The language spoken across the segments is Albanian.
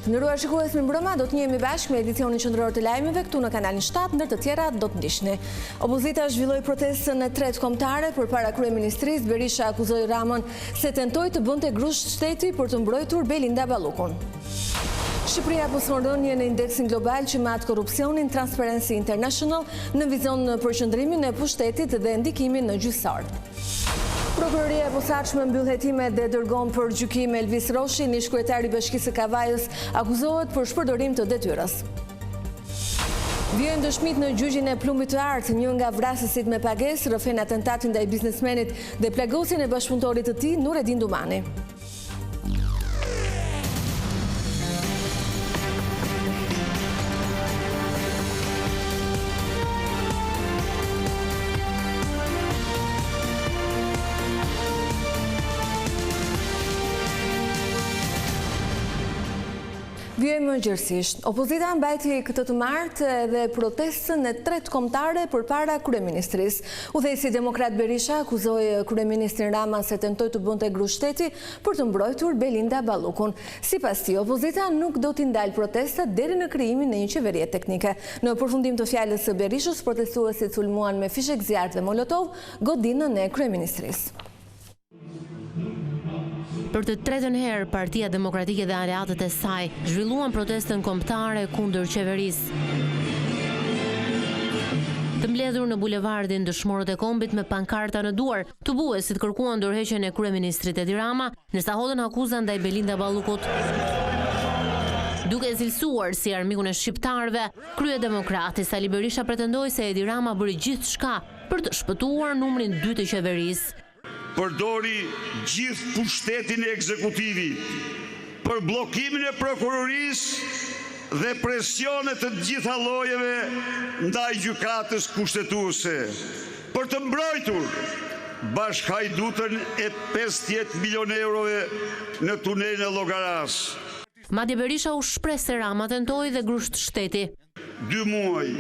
Të nderuar shikues, mirëmbrëma, do të njihemi bashkë me edicionin qendror të lajmeve këtu në kanalin 7, ndër të tjera do të ndiqni. Opozita zhvilloi protestën e tretë kombëtare përpara kryeministrisë. Berisha akuzoi Ramën se tentoi të bënte grusht shteti për të mbrojtur Belinda Ballukun. Shqipëria poston rënje në indeksin global që mat korrupsionin. Transparency International në vizon përqendrimin e pushtetit dhe ndikimin në gjyqësor. Prokuroria e posaçme mbyll hetimet dhe dërgon për gjykim Elvis Roshin, ish kryetari i Bashkisë së Kavajës, akuzohet për shpërdorim të detyrës. Vijojnë dëshmit në gjyqin e Plumbit të Artë, një nga vrasësit me pagesë rrëfen atentatin ndaj biznesmenit dhe plagosjen e bashkëpunëtorit të tij, Nuredin Dumani. Vjojmë gjërësisht. Opozita mbajti këtë të martë dhe protestën e tretë kombëtare përpara kryeministrisë. Udhëheqësi demokrat Berisha akuzoi kryeministrin Rama se tentoi të bënte grusht shteti për të mbrojtur Belinda Ballukun. Sipas tij, opozita nuk do t'i ndalë protestat deri në krijimin e një qeverie teknike. Në përfundim të fjalës së Berishës, protestuesit sulmuan me fishek zjarr dhe molotov godinën e kryeministrisë. Për të tretën herë, Partia Demokratike dhe aleatët e saj zhvilluan protestën kombëtare kundër qeverisë. Të mbledhur në bulevardin dëshmorët e kombit me pankarta në duar, tubuesit kërkuan ndërheqjen e kryeministrit Edi Rama, ndërsa hodhën akuza ndaj Belinda Ballukut. Duke cilësuar si armikun e shqiptarëve, kryedemokrati Sali Berisha pretendoi se Edi Rama bëri gjithçka për të shpëtuar numrin 2 të qeverisë. Përdori gjithë pushtetin e ekzekutivit për bllokimin e prokurorisë dhe presionet të gjitha llojeve ndaj gjykatës kushtetuese për të mbrojtur bashkhajdutën e 50 milionë eurove në tunelin e Llogaras. Madje Berisha u shpreh se Rama tentoi dhe grusht shteti. 2 muaj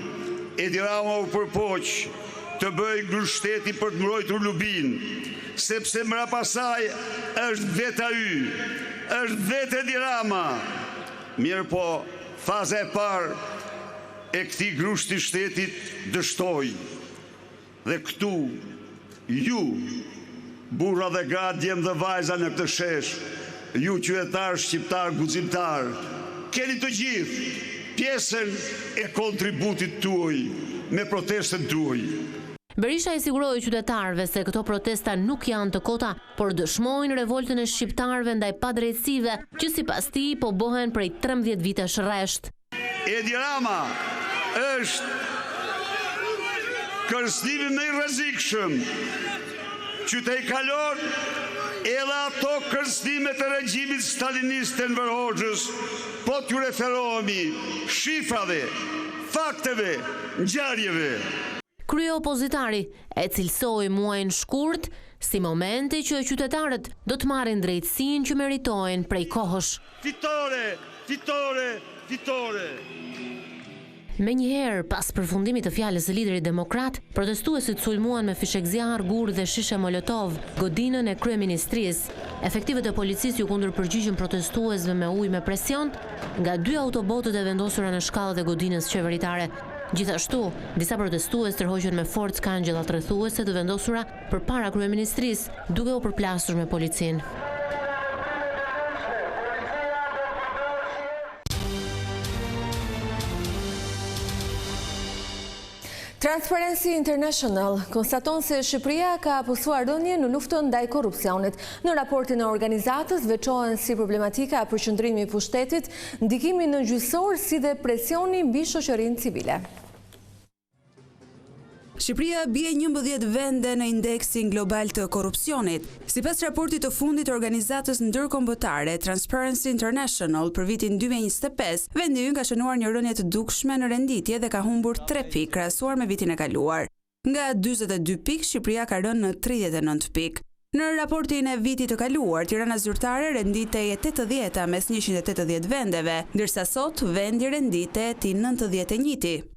Edi Rama u përpoq të bëjë grusht shteti për të mbrojtur Lubin, sepse mrapasaj është vetë ai, është vetë Edi Rama. Mirë po, faza e parë e këtij grushti shtetit dështoi. Dhe këtu, ju, burra dhe gra, djem dhe vajza në këtë shesh, ju qytetar shqiptar guximtar, keni të gjithë pjesën e kontributit tuaj me protestën tuaj. Berisha i siguroi qytetarëve se këto protesta nuk janë të kota, por dëshmojnë revoltën e shqiptarëve ndaj padrejtësive, që sipas tij po bëhen prej 13 vitesh rresht. Edi Rama është kërcënimi më i rrezikshëm që të i kalon edhe ato kërcënimet e regjimit stalinist të Enver Hoxhës, po t'ju referohemi shifrave, fakteve, ngjarjeve. Krye opozitari e cilësoi muajin shkurt si momenti që qytetarët do të marrin drejtësinë që meritojnë prej kohësh. Fitore, fitore, fitore. Menjëherë, pas përfundimit të fjalës së liderit demokrat, protestuesit sulmuan me fishek zjarr, gur dhe shishe molotov godinën e kryeministrisë. Efektivet e policisë ju kundërpërgjigjen protestuesve me ujë me presion nga 2 autobotët e vendosura në shkallët e godinës qeveritare. Gjithashtu, disa protestues tërhoqën me forcë kangjellat rrethuese të vendosura përpara kryeministrisë, duke u përplasur me policinë. Transparency International konstaton se Shqipëria ka apusuar rënje në luftën ndaj korrupsionit. Në raportin e organizatës veçohen si problematika përqendrimi i pushtetit, ndikimi në gjyqësor si dhe presioni mbi shoqërinë civile. Shqipëria bie 11 vende në indeksin global të korrupsionit. Sipas raportit të fundit të organizatës ndërkombëtare Transparency International për vitin 2025, vendi ynë ka shënuar një rënje të dukshme në renditje dhe ka humbur 3 pikë krahasuar me vitin e kaluar. Nga 42 pikë, Shqipëria ka rënë në 39 pikë. Në raportin e vitit të kaluar, Tirana zyrtare renditej e 80 mes 180 vendeve, ndërsa sot vendi renditej ti 91.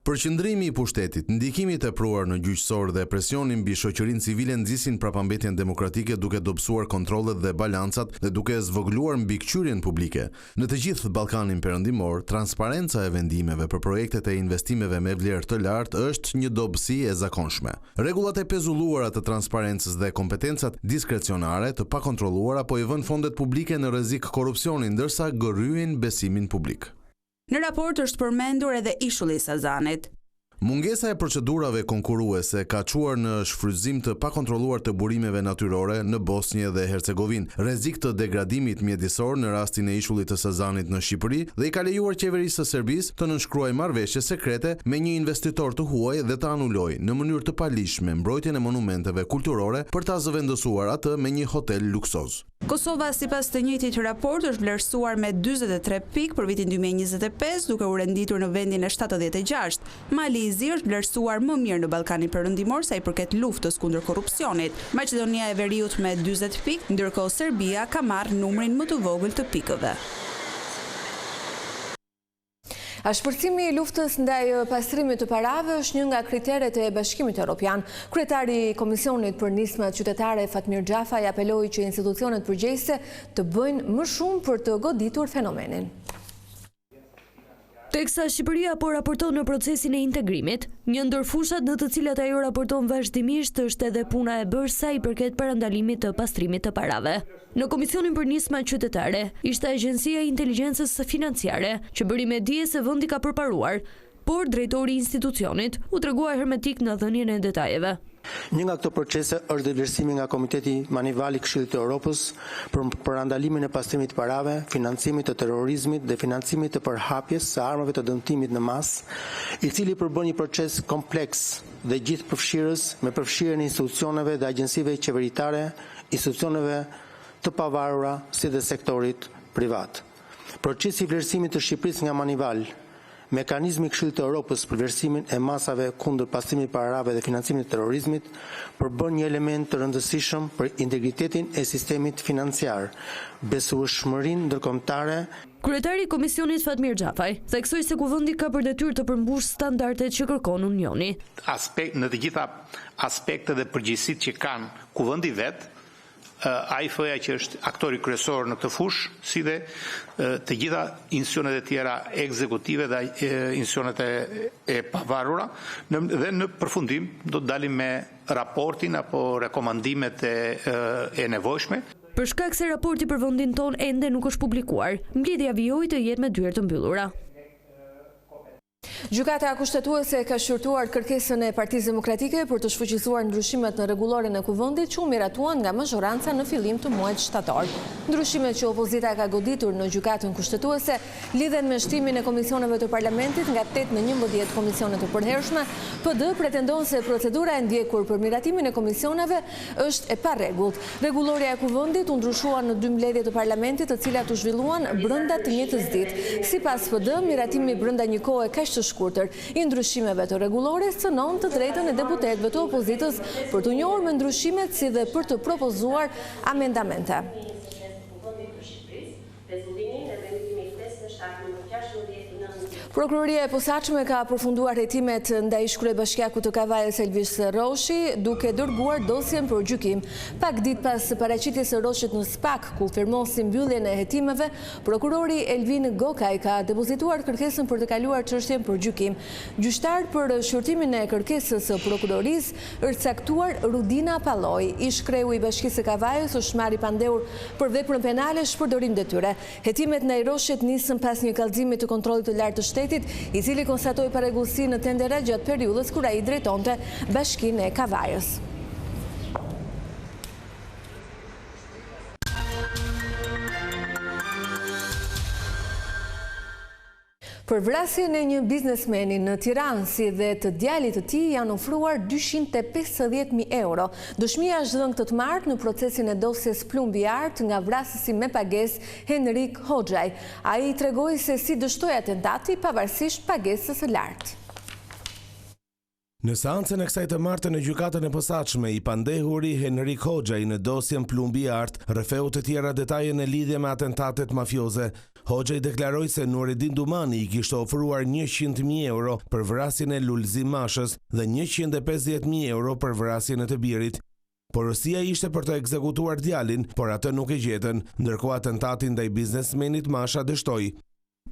Përqendrimi i pushtetit, ndikimi i tepruar në gjyqësor dhe presioni mbi shoqërinë civile nxisin prapambetjen demokratike duke dobësuar kontrollet dhe balancat dhe duke zvogëluar mbikëqyrjen publike. Në të gjithë Ballkanin Perëndimor, transparenca e vendimeve për projektet e investimeve me vlerë të lartë është një dobësi e zakonshme. Rregullat e pezulluara të transparencës dhe kompetencat diskrecionare të pakontrolluara po i vënë fondet publike në rrezik korrupsioni ndërsa gërryejnë besimin publik. Në raport është përmendur edhe ishulli i Sazanit. Mungesa e procedurave konkurruese ka çuar në shfrytëzim të pakontrolluar të burimeve natyrore në Bosnjë dhe Hercegovinë, rrezik të degradimit mjedisor në rastin e ishullit të Sazanit në Shqipëri dhe i ka lejuar qeverisë së Serbisë të nënshkruajë marrëveshje sekrete me një investitor të huaj dhe të anulojë në mënyrë të paligjshme mbrojtjen e monumenteve kulturore për ta zëvendësuar atë me një hotel luksoz. Kosova, sipas të njëjtit raport, është vlerësuar me 43 pikë për vitin 2025, duke u renditur në vendin e 76. Mali i Zi është vlerësuar më mirë në Ballkanin Perëndimor sa i përket luftës kundër korrupsionit. Maqedonia e Veriut me 40 pikë, ndërkohë Serbia ka marrë numrin më të vogël të pikëve. Ashpërcimi i luftës ndaj pastrimit të parave është një nga kriteret e Bashkimit Evropian. Kryetari i Komisionit për Nismat Qytetare Fatmir Xhafaj apeloi që institucionet përgjegjëse të bëjnë më shumë për të goditur fenomenin. Teksa Shqipëria po raporton në procesin e integrimit, një ndër fushat në të cilat ajo raporton vazhdimisht është edhe puna e bërë sa i përket parandalimit të pastrimit të parave. Në Komisionin për Nismat Qytetare ishte Agjencia e Inteligjencës Financiare, që bëri me dije se vendi ka përparuar, por drejtori i institucionit u tregua hermetik në dhënien e detajeve. Një nga këto procese është vlerësimi nga Komiteti Manival i Këshillit të Evropës për parandalimin e pastrimit të parave, financimit të terrorizmit dhe financimit të përhapjes së armëve të dëmtimit në masë, i cili përbën një proces kompleks dhe gjithëpërfshirës me përfshirjen e institucioneve dhe agjencive qeveritare, institucioneve të pavarura si dhe sektorit privat. Procesi i vlerësimit të Shqipërisë nga Manival, mekanizmi i Këshillit të Evropës për vlerësimin e masave kundër pastrimit të parave dhe financimit të terrorizmit përbën një element të rëndësishëm për integritetin e sistemit financiar, besueshmërinë ndërkombëtare. Kryetari i Komisionit Fatmir Xhafaj theksoi se kuvendi ka për detyrë të përmbushë standardet që kërkon Unioni. Në të gjitha aspektet dhe përgjegjësitë që kanë kuvendi vet, AIF-ja që është aktori kryesor në këtë fushë, si dhe të gjitha institucionet e tjera ekzekutive dhe institucionet e pavarura, dhe në përfundim do të dalim me raportin apo rekomandimet e nevojshme. Për shkak se raporti për vendin ton ende nuk është publikuar, mbledhja vijoi të jetë me dyert të mbyllura. Gjykata kushtetuese ka shqyrtuar kërkesën e Partisë Demokratike për të shfuqizuar ndryshimet në rregulloren e kuvendit që u miratuan nga mazhoranca në fillim të muajit shtator. Ndryshimet që opozita ka goditur në gjykatën kushtetuese lidhen me shtimin e komisioneve të parlamentit nga 8 në 11 komisione të përhershme. PD pretendon se procedura e ndjekur për miratimin e komisioneve është e parregullt. Rregullorja e kuvendit u ndryshua në 2 mbledhje të parlamentit, të cilat u zhvilluan brenda të njëjtës ditë. Sipas PD, miratimi brenda një kohe kaq të shkurtër i ndryshimeve të rregullores cënon të drejtën e deputetëve të opozitës për të njohur me ndryshimet si dhe për të propozuar amendamente. Prokuroria e posaçme ka përfunduar hetimet ndaj kryebashkiakut të Kavajës Elvis Roshi, duke dërguar dosjen për gjykim. Pak ditë pas paraqitjes së Roshit në SPAK, ku firmosi mbylljen e hetimeve, prokurori Elvin Gokaj ka depozituar kërkesën për të kaluar çështjen për gjykim. Gjyqtar për shqyrtimin e kërkesës së prokurorisë është caktuar Rudina Palloj, ish kreu i Bashkisë së Kavajës, është marrë i pandehur për veprën penale shpërdorim detyre. Hetimet ndaj Roshit nisën pas një kallëzimi të kontrollit të lartë të shtetit, i cili konstatoi parregullsi në tendera gjatë periudhës kur ai drejtonte Bashkinë e Kavajës. Për vrasjen e një biznesmeni në Tiranë, si dhe të djalit të tij, janë ofruar 250.000 euro. Dëshmia është dhënë këtë të martë në procesin e dosjes plumbi art nga vrasësi me pagesë Henrik Hoxhaj. Ai tregoi se si dështoi atentati pavarësisht pagesës së lartë. Në seancën e kësaj të martën në gjykatën e posaçme, i pandehuri Henrik Hoxha në dosjen Plumbi Art rrefeu të tjera detaje në lidhje me atentatet mafioze. Hoxha i deklaroi se Nureddin Dumani i kishte ofruar 100.000 euro për vrasjen e Lulzim Mashës dhe 150.000 euro për vrasjen e të birit. Porosia ishte për të ekzekutuar djalin, por atë nuk e gjetën, ndërkohë atentatin ndaj biznesmenit Masha dështoi.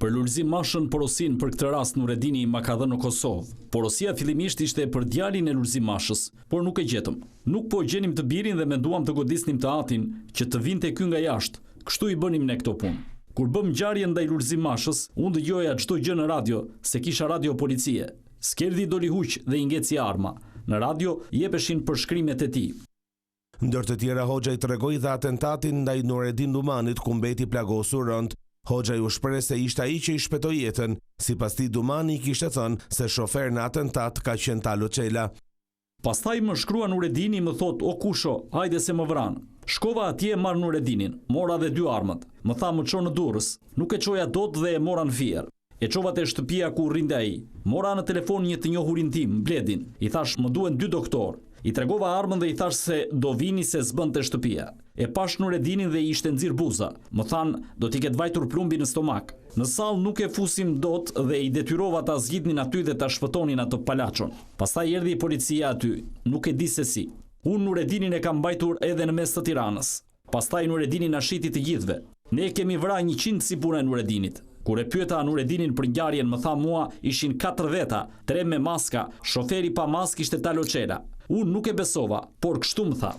Për Lulzim Mashën, porosin për këtë rast Nureddini ma ka dhënë në Kosovë. Porosia fillimisht ishte për djalin e Lulzim Mashës, por nuk e gjetëm. Nuk po gjenim të birin dhe menduam të godisnim të atin që të vinte ky nga jashtë. Kështu i bënim ne këto punë. Kur bëm ngjarjen ndaj Lulzim Mashës, unë dëgjoja çdo gjë në radio, se kisha radio policie. Skeldi doli huq dhe i ngeci arma. Në radio jepeshin përshkrimet e tij. Ndër të tjera, Hoxha i tregoi dhe atentatin ndaj Nureddin Dumanit ku mbeti plagosur rënd. Hoxha u shpreh se ishte ai që i shpëtoi jetën. Sipas tij, Dumani kishte thënë se shofer në atentat ka qenë Talo Çela. Pastaj më shkrua Nureddini, më thot: "O kusho, hajde se më vran." Shkova atje, marr Nureddinin, mora dhe 2 armët. Më tha më çon në Durrës. Nuk e çoja dot dhe e mora në Fier. E çova te shtëpia ku rrinte ai. Mora në telefon një të njohurin tim, Bledin. I thash më duhen 2 doktor. I tregova armën dhe i thash se do vini se s'bën te shtëpia. E pash Nureddinin dhe i ishte nxirr buza. Më than do t'i ketë vajtur plumbi në stomak. Në sallë nuk e fusim dot dhe i detyrova ta zgjidhnin aty dhe ta shpëtonin atë palaçon. Pastaj erdhi policia aty, nuk e di se si. Unë Nureddinin e kam mbajtur edhe në mes të Tiranës. Pastaj Nureddini na shiti të gjithëve. Ne kemi vrarë 100 si puna e Nureddinit. Kur e pyeta Nureddinin për ngjarjen, më tha mua ishin 4 veta, 3 me maska, shoferi pa maskë ishte Talo Çela. Unë nuk e besova, por kështu më tha.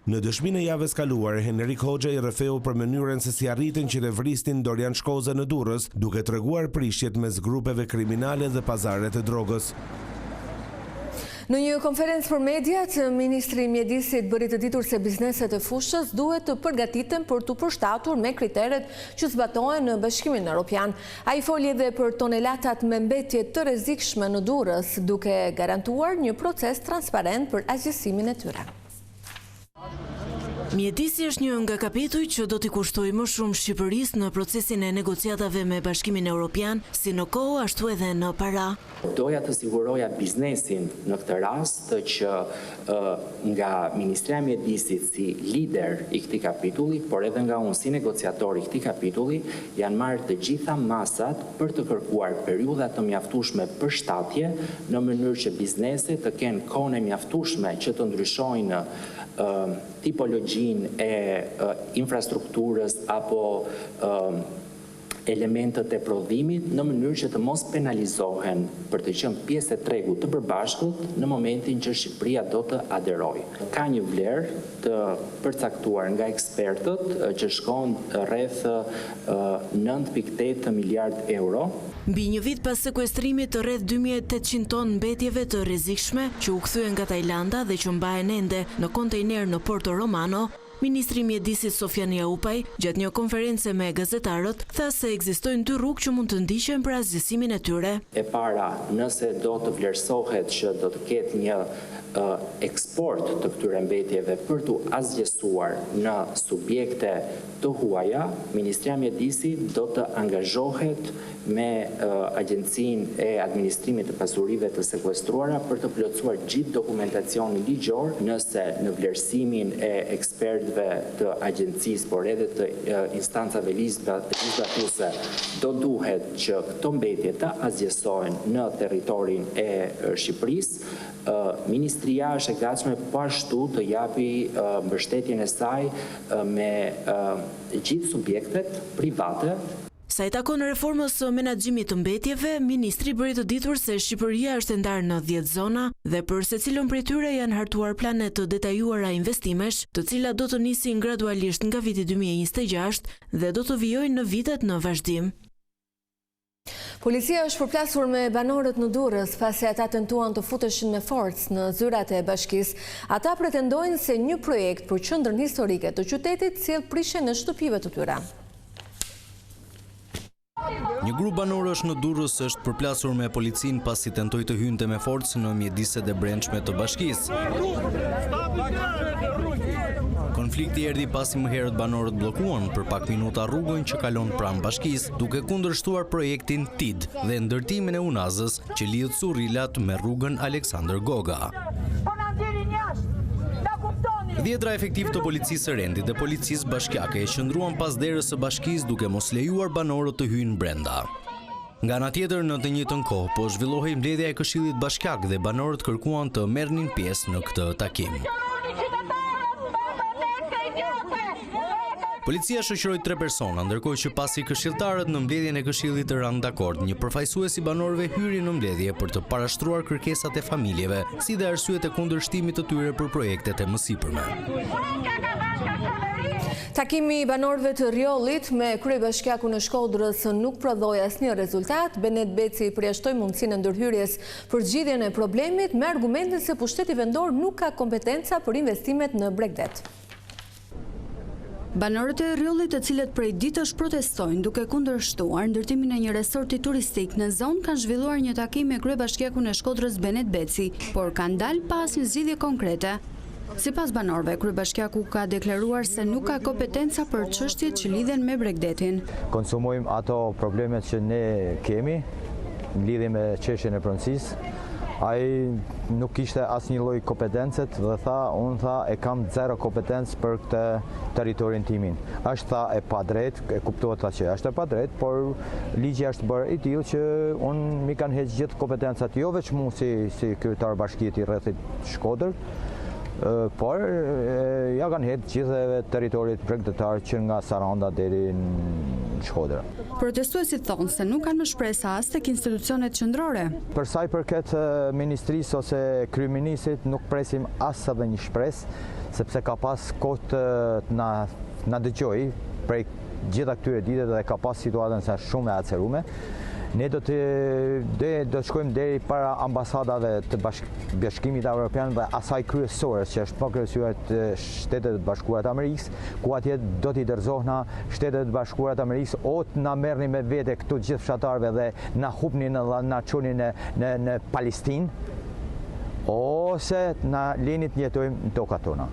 Në dëshminë e javës kaluar, Henrik Hoxha i rrefeu për mënyrën se si arritën që vrisnin Dorian Shkoza në Durrës, duke treguar prishjet mes grupeve kriminale dhe pazaret e drogës. Në një konferencë për mediat, Ministri i Mjedisit bëri të ditur se bizneset e fushës duhet të përgatiten për të përshtatur me kriteret që zbatohen në Bashkimin Evropian. Ai foli edhe për tonelatat me mbetje të rrezikshme në Durrës, duke garantuar një proces transparent për asgjësimin e tyre. Mjedisi është një nga kapituj që do t'i kushtoj më shumë Shqipërisë në procesin e negociatave me Bashkimin Evropian, si në kohë ashtu edhe në para. Doja të siguroja biznesin në këtë rast që nga Ministria e Mjedisit si lider i këtij kapitulli, por edhe nga unë si negociator i këtij kapitulli, janë marrë të gjitha masat për të kërkuar periudha të mjaftueshme për shtatje, në mënyrë që bizneset të kenë kohën e mjaftueshme që të ndryshojnë tipologjin e infrastrukturës apo elementet e prodhimit në mënyrë që të mos penalizohen për të qenë pjesë e tregut të përbashkët në momentin që Shqipëria do të aderojë. Ka një vlerë të përcaktuar nga ekspertët që shkon rreth 9.8 miliard euro. Mbi një vit pas sekuestrimit të rreth 2800 ton mbetjeve të rrezikshme që u kthyen nga Tajlanda dhe që mbahen ende në kontejner në Porto Romano, Ministri i Mjedisit Sofjan Jaupaj, gjatë një konference me gazetarët, tha se ekzistojnë 2 rrugë që mund të ndiqen për asgjësimin e tyre. E para, nëse do të vlerësohet që do të ketë një eksport të këtyre mbetjeve për të asgjësuar në subjekte të huaja, Ministria e Mjedisit do të angazhohet me Agjencinë e Administrimit të Pasurive të Sekuestruara për të plotësuar gjithë dokumentacionin ligjor, nëse në vlerësimin e ekspertëve të agjencisë, por edhe të instancave legislatuese, do duhet që këto mbetje të asgjësohen në territorin e Shqipërisë. Ministria është e gatshme po ashtu të japi mbështetjen e saj me gjithë subjektet private. Sa i takon reformës së menaxhimit të mbetjeve, ministri bëri të ditur se Shqipëria është e ndarë në 10 zona dhe për secilën prej tyre janë hartuar plane të detajuara investimesh, të cilat do të nisin gradualisht nga viti 2026 dhe do të vijojnë në vitet në vazhdim. Policia është përplasur me banorët në Durrës pasi ata tentuan të futeshin me forcë në zyrat e bashkisë. Ata pretendojnë se një projekt për qendrën historike të qytetit sjell prishjen e shtëpive të tyre. Një grup banorësh në Durrës është përplasur me policinë pasi tentoi të hynte me forcë në mjediset e brendshme të bashkisë. Konflikti erdhi pasi më herët banorët bllokuan për pak minuta rrugën që kalon pranë bashkisë, duke kundërshtuar projektin TID dhe ndërtimin e Unazës që lidh Surrilat me rrugën Aleksandër Goga. Dhjetra efektiv të policisë së Rendit dhe policisë bashkiake e qëndruan pas derës së bashkisë duke mos lejuar banorët të hyjnë brenda. Nga ana tjetër, në të njëjtën kohë, po zhvillohej mbledhja e Këshillit Bashkiak dhe banorët kërkuan të merrnin pjesë në këtë takim. Policia shoqëroi 3 persona, ndërkohë që pasi këshilltarët në mbledhjen e Këshillit të rënë dakord, një përfaqësues i banorëve hyri në mbledhje për të parashtruar kërkesat e familjeve, si dhe arsyet e kundërshtimit të tyre për projektet e mësipërme. Takimi i banorëve të Rjollit me kryebashkiakun e Shkodrës nuk prodhoi asnjë rezultat. Benet Beci përjashtoi mundësinë e ndërhyrjes për zgjidhjen e problemit me argumentin se pushteti vendor nuk ka kompetenca për investimet në Bregdet. Banorët e Rjollit, të cilët prej ditësh protestojnë duke kundërshtuar ndërtimin e një resorti turistik në zonë, kanë zhvilluar një takim me kryebashkiakun e Shkodrës Benet Beci, por kanë dalë pa asnjë zgjidhje konkrete. Sipas banorëve, kryebashkiaku ka deklaruar se nuk ka kompetenca për çështjet që lidhen me Bregdetin. Konsumojmë ato problemet që ne kemi në lidhje me çështjen e pronësisë. Ai nuk kishte asnjë lloj kompetencet dhe unë tha e kam zero kompetencë për këtë territorin timin. Është tha e padrejt, e kuptohet që është e padrejt, por ligji është bërë i tillë që unë mi kanë heqë gjithë kompetencat, jo vetëm mua si kryetar bashkie i rrethit Shkodër, por ja kanë heqë gjithë territorit bregdetar që nga Saranda deri në Shkodër. Protestuesit thonë se nuk kanë më shpresa as tek institucionet qendrore. Për sa i përket ministrisë ose kryeministit, nuk presim as edhe një shpresë, sepse ka pas kohë të na dëgjoj prej gjitha këtyre ditëve dhe ka pas situatën sa shumë e acerume. Ne do të shkojmë deri para ambasadave të Bashkimit Evropian dhe asaj kryesore që është kryesuar të Shtetet e Bashkuara të Amerikës, ku atje do t'i dorëzohna Shtetet e Bashkuara të Amerikës o të na merrni me vete këtu gjithë fshatarëve dhe na hupni na çoni në Palestinë, ose na lini të jetojmë në tokat tona.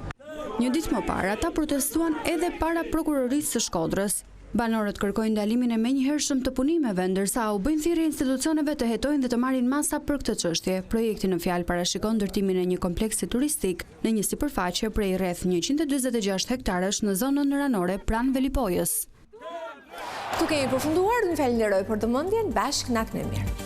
Një ditë më parë, ata protestuan edhe para prokurorisë së Shkodrës. Banorët kërkojnë ndalimin e menjëhershëm të punimeve, ndërsa u bëjnë thirrje institucioneve të hetojnë dhe të marrin masa për këtë çështje. Projekti në fjalë parashikon ndërtimin e një kompleksi turistik në një sipërfaqe prej rreth 146 hektarësh në zonën ranore pranë Velipojës. Tu kemi përfunduar, në falenderoj për të mendjen, bashkë natën e mirë.